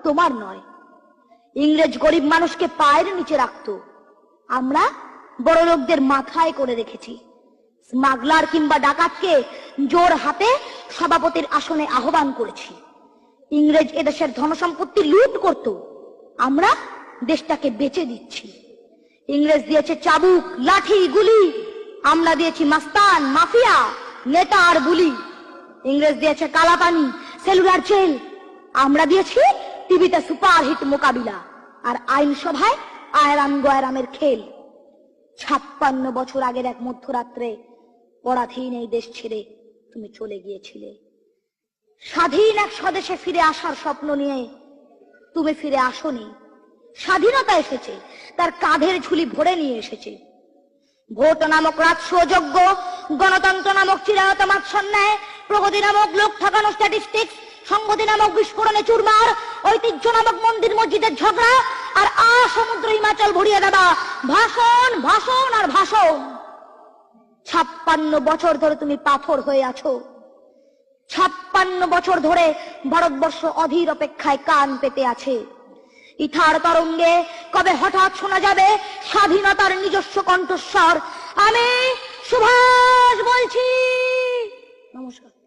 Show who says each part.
Speaker 1: তোমার নয়। ইংরেজ গরিব মানুষকে পায়ের নিচে রাখতো, আমরা বড় লোকদের মাথায় করে রেখেছি। স্মাগলার কিংবা ডাকাতকে জোর হাতে সভাপতির আসনে আহ্বান করেছি। ইংরেজ এদেশের ধনসম্পত্তি লুট করত, আমরা দেশটাকে বেচে দিচ্ছি। ইংরেজ দিয়েছে চাবুক, লাঠি, গুলি, আমরা দিয়েছি মাস্তান, মাফিয়া, নেতা আর বুলি। ইংরেজ দিয়েছে কালাপানি, সেলুলার জেল, আমরা দিয়েছি টিভিতে সুপারহিট মোকাবিলা আর আইনসভায় আয়রাম গয়রামের খেল। 56 বছর আগের এক মধ্যরাত্রে পরাধীন এই দেশ ছেড়ে তুমি চলে গিয়েছিলে। স্বাধীন এক স্বদেশে ফিরে আসার স্বপ্ন নিয়ে তুমি ফিরে আসোনি। স্বাধীনতা এসেছে, তার কাঁধের ঝুলি ভরে নিয়ে এসেছে। ভোট নামক রাজস্বযোগ্য, গণতন্ত্র নামক চিরায়ত মাৎসন্যায়, প্রগতি নামক লোক ঠকানো স্ট্যাটিস্টিক্স, সংগতি নামক বিস্ফোরণে চুরমার, ঐতিহ্য নামক মন্দির মসজিদের ঝগড়া, আর সমুদ্র হিমাচল ভরিয়ে দেওয়া ভাষণ, ভাষণ আর ভাষণ। 56 বছর ধরে তুমি পাথর হয়ে আছো। 56 বছর ধরে ভারতবর্ষ অধীর অপেক্ষায় কান পেতে আছে। ইথার তরঙ্গে কবে হঠাৎ শোনা যাবে স্বাধীনতার নিজস্ব কণ্ঠস্বর। আমি সুভাষ বলছি। নমস্কার।